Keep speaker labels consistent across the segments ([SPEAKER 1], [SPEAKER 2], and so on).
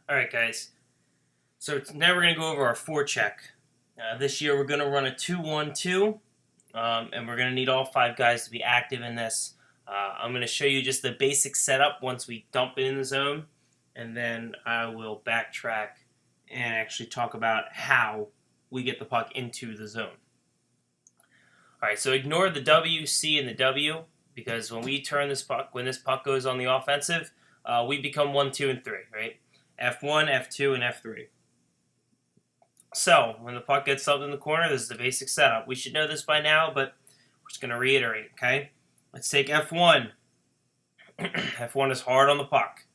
[SPEAKER 1] Alright guys, so now we're going to go over our forecheck. This year we're going to run a 2-1-2, and we're going to need all 5 guys to be active in this. I'm going to show you just the basic setup once we dump it in the zone, and then I will backtrack and actually talk about how we get the puck into the zone. Alright, so ignore the W, C, and the W, because when we turn this puck, when this puck goes on the offensive, we become 1, 2, and 3, right? F1, F2, and F3. So, when the puck gets dumped in the corner, this is the basic setup. We should know this by now, but we're just going to reiterate, okay? Let's take F1. F1 is hard on the puck.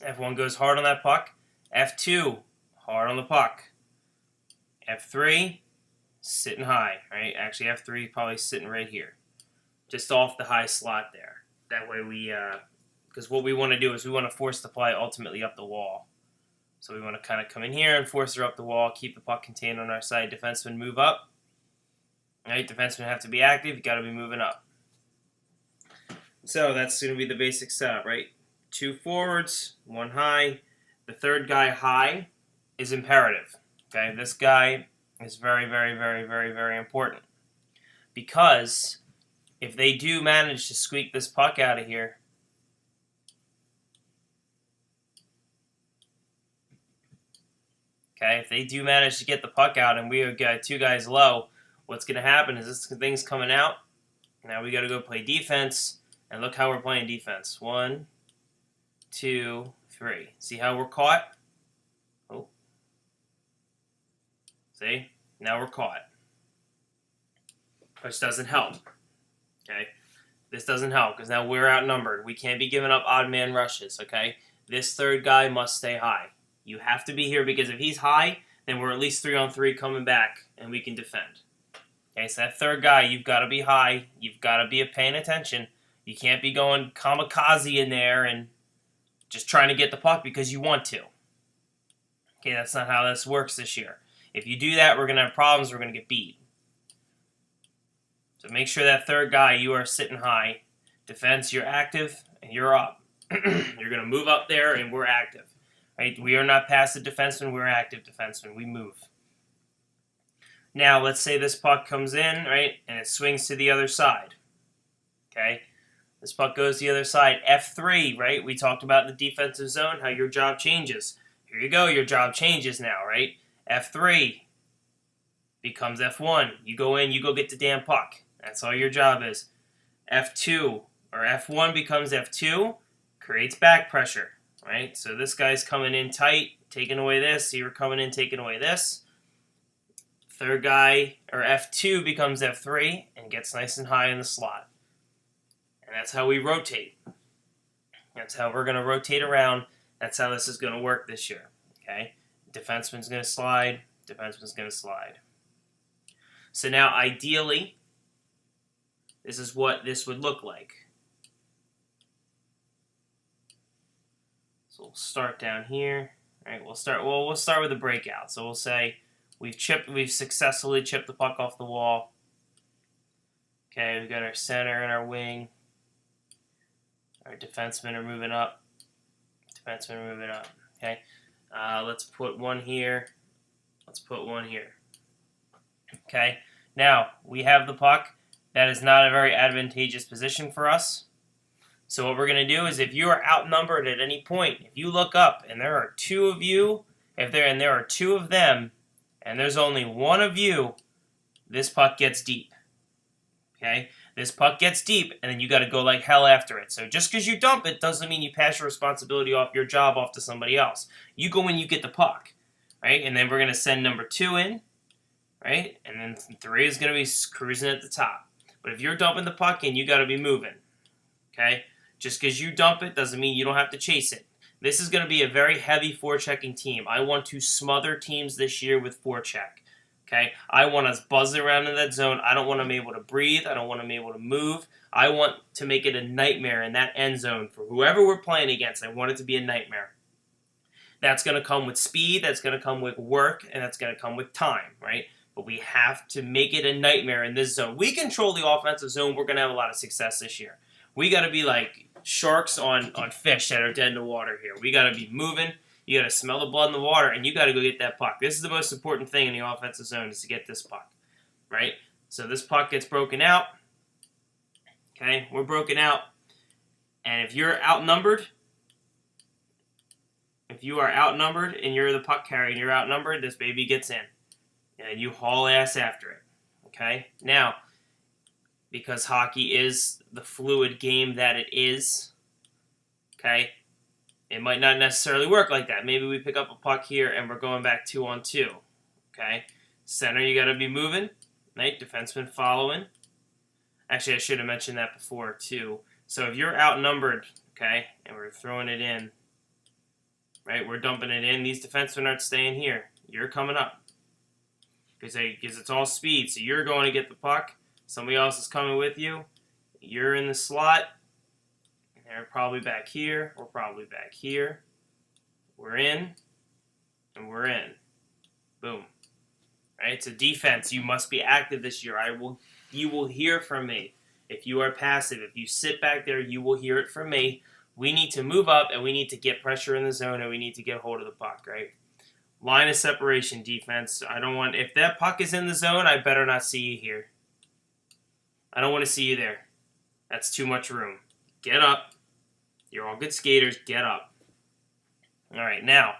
[SPEAKER 1] F1 goes hard on that puck. F2, hard on the puck. F3, sitting high, right? Actually, F3 probably sitting right here. Just off the high slot there. That way we, because what we want to do is we want to force the play ultimately up the wall. So we want to kind of come in here and force her up the wall, keep the puck contained on our side. Defensemen move up. Right? Defensemen have to be active. You got to be moving up. So that's going to be the basic setup, right? 2 forwards, 1 high. The third guy high is imperative. Okay, this guy is very, very, very, very, very important, because if they do manage to squeak this puck out of here, okay, if they do manage to get the puck out and we got 2 guys low, what's going to happen is this thing's coming out. Now we got to go play defense, and look how we're playing defense. 1, 2, 3. See how we're caught? Oh. See? Now we're caught. Which doesn't help. Okay? This doesn't help because now we're outnumbered. We can't be giving up odd man rushes, okay? This third guy must stay high. You have to be here because if he's high, then we're at least 3-on-3 coming back and we can defend. Okay, so that third guy, you've got to be high. You've got to be paying attention. You can't be going kamikaze in there and just trying to get the puck because you want to. Okay, that's not how this works this year. If you do that, we're going to have problems. We're going to get beat. So make sure that third guy, you are sitting high. Defense, you're active, and you're up. You're going to move up there, and we're active. Right? We are not passive defensemen. We're active defensemen. We move. Now, let's say this puck comes in, right, and it swings to the other side. Okay? This puck goes to the other side. F3, right? We talked about in the defensive zone, how your job changes. Here you go. Your job changes now, right? F3 becomes F1. You go in, you go get the damn puck. That's all your job is. F2 or F1 becomes F2, creates back pressure, right? So this guy's coming in tight, taking away this. You're coming in, taking away this. Third guy, or F2, becomes F3 and gets nice and high in the slot. And that's how we rotate. That's how we're going to rotate around. That's how this is going to work this year. Okay? Defenseman's going to slide. Defenseman's going to slide. So now, ideally, this is what this would look like. So we'll start down here. All right, we'll start with a breakout. So we'll say we've successfully chipped the puck off the wall. Okay, we've got our center and our wing. Our defensemen are moving up. Defensemen are moving up. Okay, let's put one here. Let's put one here. Okay, now we have the puck. That is not a very advantageous position for us. So what we're going to do is, if you are outnumbered at any point, if you look up and there are 2 of you, there are 2 of them, and there's only 1 of you, this puck gets deep. Okay? This puck gets deep, and then you got to go like hell after it. So just because you dump it doesn't mean you pass your responsibility off, your job off to somebody else. You go in, you get the puck, right? And then we're going to send number 2 in, right? And then 3 is going to be cruising at the top. But if you're dumping the puck in, you got to be moving, okay? Just because you dump it doesn't mean you don't have to chase it. This is going to be a very heavy forechecking team. I want to smother teams this year with forecheck. Okay, I want us buzzing around in that zone. I don't want them able to breathe. I don't want them able to move. I want to make it a nightmare in that end zone for whoever we're playing against. I want it to be a nightmare. That's going to come with speed. That's going to come with work, and that's going to come with time, right? But we have to make it a nightmare in this zone. We control the offensive zone. We're going to have a lot of success this year. We got to be like sharks on fish that are dead in the water here. We got to be moving. You got to smell the blood in the water, and you got to go get that puck. This is the most important thing in the offensive zone is to get this puck, right? So this puck gets broken out. Okay, we're broken out. And if you're outnumbered, if you are outnumbered and you're the puck carrier and you're outnumbered, this baby gets in. And you haul ass after it. Okay? Now, because hockey is the fluid game that it is, okay, it might not necessarily work like that. Maybe we pick up a puck here and we're going back 2-on-2. Okay? Center, you got to be moving. Right? Defenseman following. Actually, I should have mentioned that before, too. So if you're outnumbered, okay, and we're throwing it in, right, we're dumping it in, these defensemen aren't staying here. You're coming up. Because it's all speed, so you're going to get the puck. Somebody else is coming with you. You're in the slot. They're probably back here. We're probably back here. We're in. And we're in. Boom. Right? So defense, you must be active this year. You will hear from me. If you are passive, if you sit back there, you will hear it from me. We need to move up, and we need to get pressure in the zone, and we need to get hold of the puck, right? Line of separation, defense. If that puck is in the zone, I better not see you here. I don't want to see you there. That's too much room. Get up. You're all good skaters. Get up. All right, now,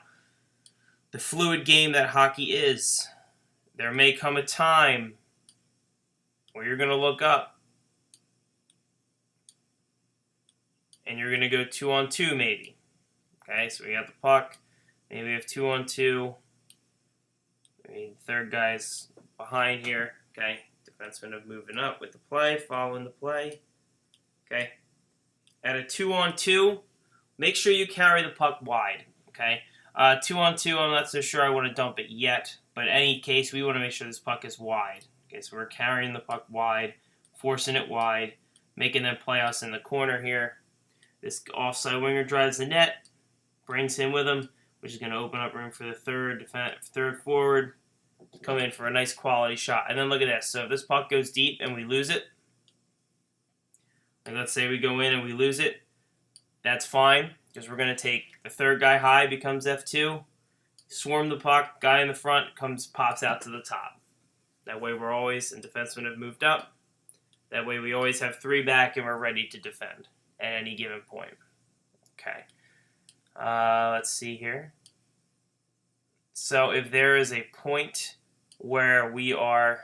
[SPEAKER 1] the fluid game that hockey is. There may come a time where you're going to look up. And you're going to go 2-on-2 maybe. Okay, so we got the puck. Maybe we have 2-on-2. Third guy's behind here. Okay, defensemen are moving up with the play, following the play. Okay, at a 2-on-2, make sure you carry the puck wide. Okay, 2-on-2, I'm not so sure I want to dump it yet. But in any case, we want to make sure this puck is wide. Okay, so we're carrying the puck wide, forcing it wide, making them play us in the corner here. This offside winger drives the net, brings him with him, which is going to open up room for the third forward to come in for a nice quality shot. And then look at this. So if this puck goes deep and we lose it, like let's say we go in and we lose it, that's fine because we're going to take the third guy high, becomes F2, swarm the puck, guy in the front pops out to the top. That way we're always, and defensemen have moved up. That way we always have 3 back and we're ready to defend at any given point. Okay. Let's see here. So if there is a point where we are...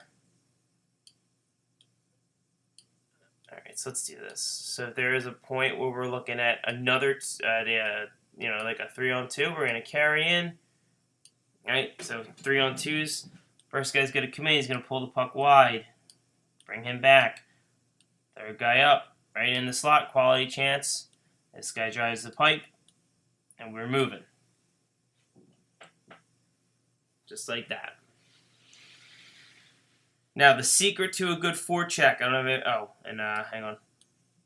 [SPEAKER 1] Alright, so let's do this. So if there is a point where we're looking at another, like a 3-on-2, we're going to carry in. Alright, so 3-on-2s. First guy's going to come in, he's going to pull the puck wide. Bring him back. Third guy up. Right in the slot, quality chance. This guy drives the pipe, and we're moving. Just like that. Now, the secret to a good forecheck. I don't know if hang on.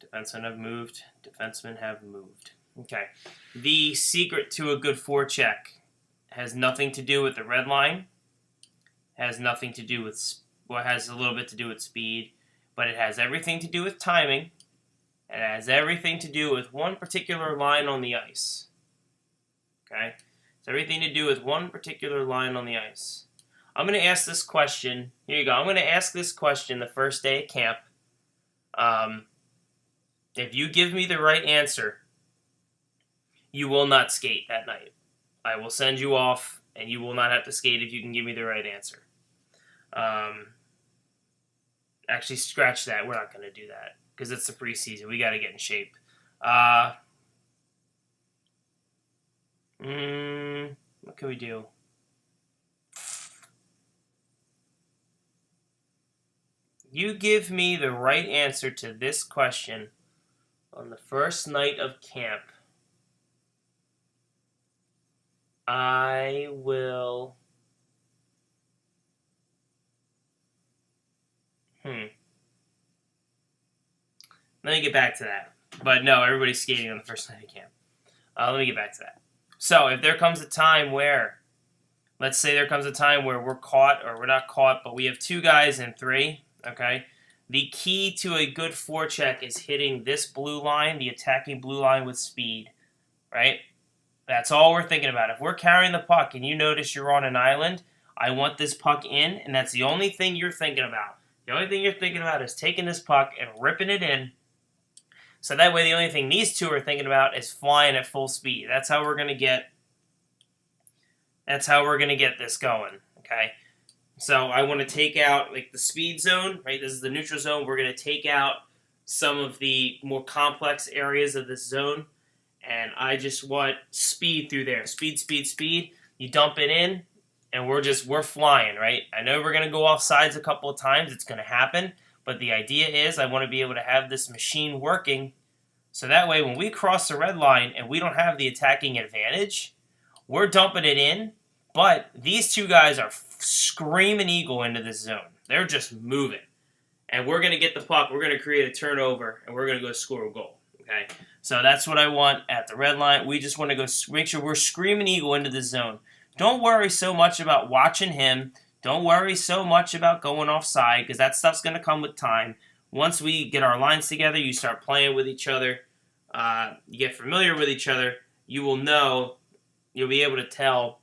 [SPEAKER 1] Defensemen have moved. Okay. The secret to a good forecheck has nothing to do with the red line. Has nothing to do with, has a little bit to do with speed, but it has everything to do with timing. It has everything to do with one particular line on the ice. Okay? It's everything to do with one particular line on the ice. I'm going to ask this question. Here you go. I'm going to ask this question the first day at camp. If you give me the right answer, you will not skate that night. I will send you off, and you will not have to skate if you can give me the right answer. Actually, scratch that. We're not going to do that. Because it's the preseason. We got to get in shape. What can we do? You give me the right answer to this question on the first night of camp. I will... Let me get back to that. But no, everybody's skating on the first night of camp. Let me get back to that. So if there comes a time where, let's say there comes a time where we're caught, or we're not caught, but we have 2 guys and 3, okay? The key to a good forecheck is hitting this blue line, the attacking blue line, with speed, right? That's all we're thinking about. If we're carrying the puck and you notice you're on an island, I want this puck in, and that's the only thing you're thinking about. The only thing you're thinking about is taking this puck and ripping it in. So that way the only thing these two are thinking about is flying at full speed. That's how we're going to get this going, okay? So I want to take out like the speed zone, right? This is the neutral zone. We're going to take out some of the more complex areas of this zone. And I just want speed through there. Speed, speed, speed. You dump it in, and we're flying, right? I know we're going to go off sides a couple of times. It's going to happen. But the idea is I want to be able to have this machine working so that way when we cross the red line and we don't have the attacking advantage, we're dumping it in, but these two guys are screaming eagle into this zone. They're just moving. And we're going to get the puck. We're going to create a turnover, and we're going to go score a goal. Okay, so that's what I want at the red line. We just want to go make sure we're screaming eagle into the zone. Don't worry so much about watching him. Don't worry so much about going offside because that stuff's going to come with time. Once we get our lines together, you start playing with each other. You get familiar with each other. You will know. You'll be able to tell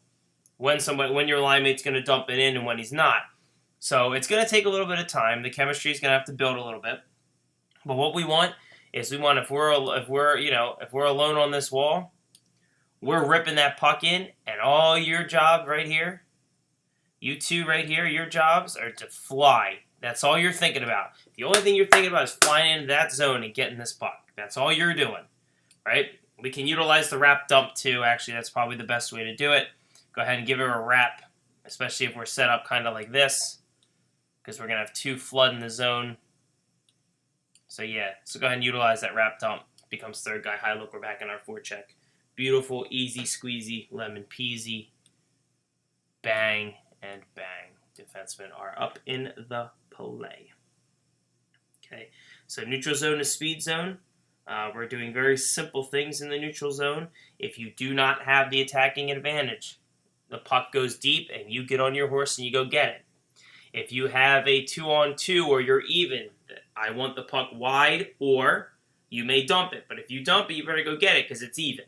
[SPEAKER 1] when your line mate's going to dump it in and when he's not. So it's going to take a little bit of time. The chemistry is going to have to build a little bit. But what we want is if we're alone on this wall, we're ripping that puck in, and all your job right here, you two right here, your jobs are to fly. That's all you're thinking about. The only thing you're thinking about is flying into that zone and getting this puck. That's all you're doing, right? We can utilize the wrap dump too. Actually, that's probably the best way to do it. Go ahead and give her a wrap, especially if we're set up kind of like this, because we're going to have two flood in the zone. So yeah, so go ahead and utilize that wrap dump. Becomes third guy high look. We're back in our forecheck. Beautiful, easy, squeezy, lemon peasy. Bang and bang. Defensemen are up in the play. Okay, so neutral zone is speed zone. We're doing very simple things in the neutral zone. If you do not have the attacking advantage, the puck goes deep and you get on your horse and you go get it. If you have a 2-on-2 or you're even, I want the puck wide, or you may dump it. But if you dump it, you better go get it because it's even.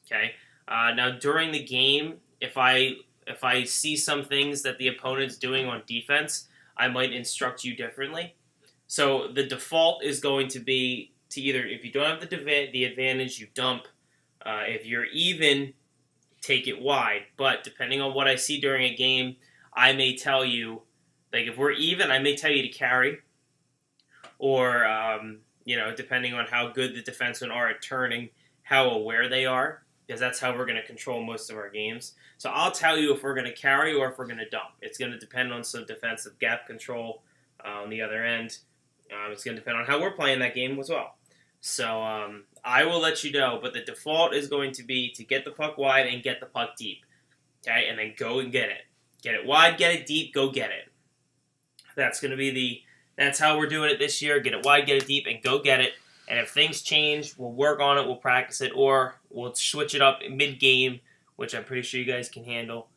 [SPEAKER 1] Okay. Now during the game, if I see some things that the opponent's doing on defense, I might instruct you differently. So the default is going to be to either, if you don't have the advantage, you dump. If you're even, take it wide. But depending on what I see during a game, I may tell you, like if we're even, I may tell you to carry. Or, depending on how good the defensemen are at turning, how aware they are, because that's how we're going to control most of our games. So I'll tell you if we're going to carry or if we're going to dump. It's going to depend on some defensive gap control on the other end. It's going to depend on how we're playing that game as well. So I will let you know, but the default is going to be to get the puck wide and get the puck deep. Okay, and then go and get it. Get it wide, get it deep, go get it. That's going to be that's how we're doing it this year. Get it wide, get it deep, and go get it. And if things change, we'll work on it, we'll practice it, or we'll switch it up mid-game, which I'm pretty sure you guys can handle,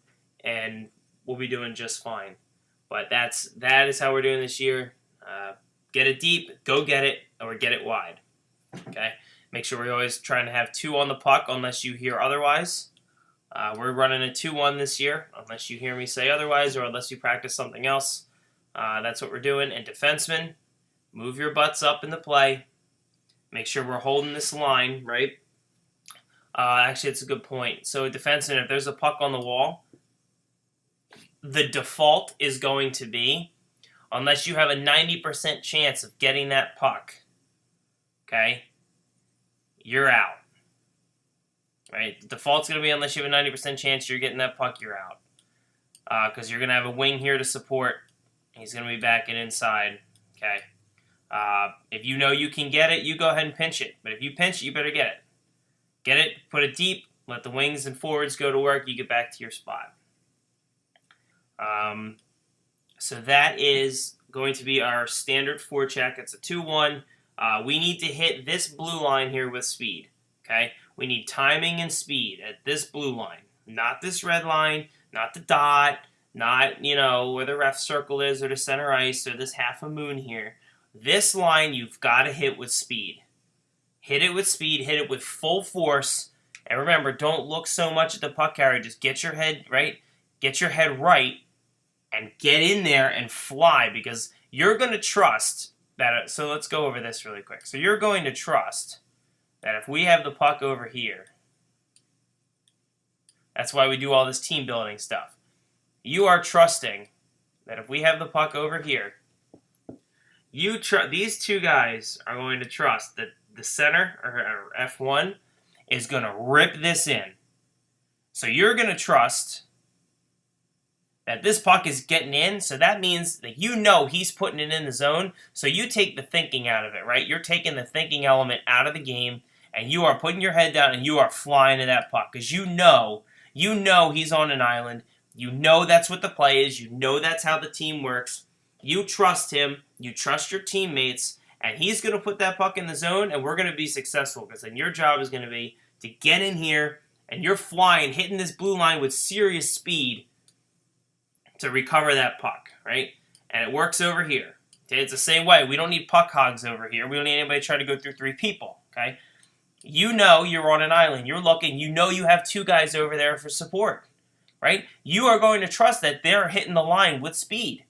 [SPEAKER 1] and we'll be doing just fine. But that is how we're doing this year. Get it deep, go get it, or get it wide. Okay? Make sure we're always trying to have 2 on the puck unless you hear otherwise. We're running a 2-1 this year, unless you hear me say otherwise or unless you practice something else. That's what we're doing. And defensemen, move your butts up in the play. Make sure we're holding this line, right? Actually, it's a good point. So defenseman, if there's a puck on the wall, the default is going to be, unless you have a 90% chance of getting that puck, okay, you're out. Right? The default's going to be unless you have a 90% chance you're getting that puck, you're out. Because you're going to have a wing here to support. He's going to be backing inside. Okay. If you know you can get it, you go ahead and pinch it. But if you pinch it, you better get it. Get it, put it deep, let the wings and forwards go to work, you get back to your spot. So that is going to be our standard forecheck. It's a 2-1. We need to hit this blue line here with speed. Okay? We need timing and speed at this blue line. Not this red line, not the dot, not, where the ref circle is or the center ice or this half a moon here. This line you've got to hit with speed. Hit it with speed, hit it with full force, and remember, don't look so much at the puck carrier. Just get your head right, and get in there and fly, because you're going to trust that. So let's go over this really quick. So you're going to trust that if we have the puck over here, that's why we do all this team building stuff. You are trusting that if we have the puck over here, these two guys are going to trust that the center, or F1, is going to rip this in. So you're going to trust that this puck is getting in, so that means that you know he's putting it in the zone, so you take the thinking out of it, right? You're taking the thinking element out of the game, and you are putting your head down and you are flying to that puck, because you know he's on an island. You know that's what the play is. You know that's how the team works. You trust him. You trust your teammates. And he's going to put that puck in the zone, and we're going to be successful, because then your job is going to be to get in here, and you're flying, hitting this blue line with serious speed to recover that puck, right? And it works over here. Okay? It's the same way. We don't need puck hogs over here. We don't need anybody trying to go through 3 people, okay? You know you're on an island. You're looking. You know you have 2 guys over there for support, right? You are going to trust that they're hitting the line with speed.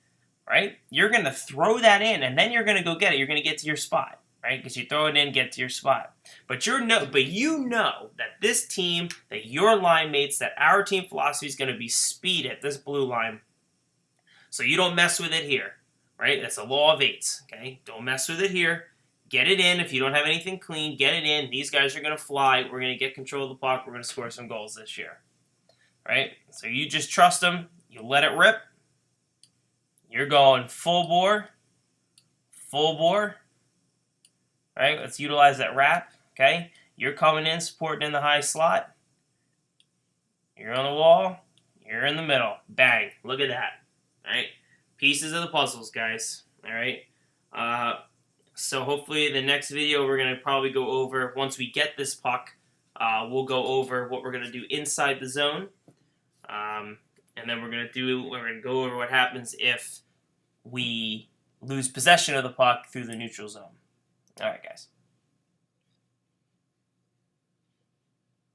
[SPEAKER 1] Right? You're going to throw that in, and then you're going to go get it. You're going to get to your spot, right? Because you throw it in, get to your spot. But you know that this team, that your line mates, that our team philosophy is going to be speed at this blue line. So you don't mess with it here, right? That's a law of 8s, okay? Don't mess with it here. Get it in. If you don't have anything clean, get it in. These guys are going to fly. We're going to get control of the puck. We're going to score some goals this year, right? So you just trust them. You let it rip. You're going full bore, right? Let's utilize that wrap, okay? You're coming in, supporting in the high slot. You're on the wall. You're in the middle. Bang. Look at that, all right? Pieces of the puzzles, guys, all right? So hopefully the next video we're going to probably go over, once we get this puck, we'll go over what we're going to do inside the zone. And then we're going to go over what happens if we lose possession of the puck through the neutral zone. All right, guys.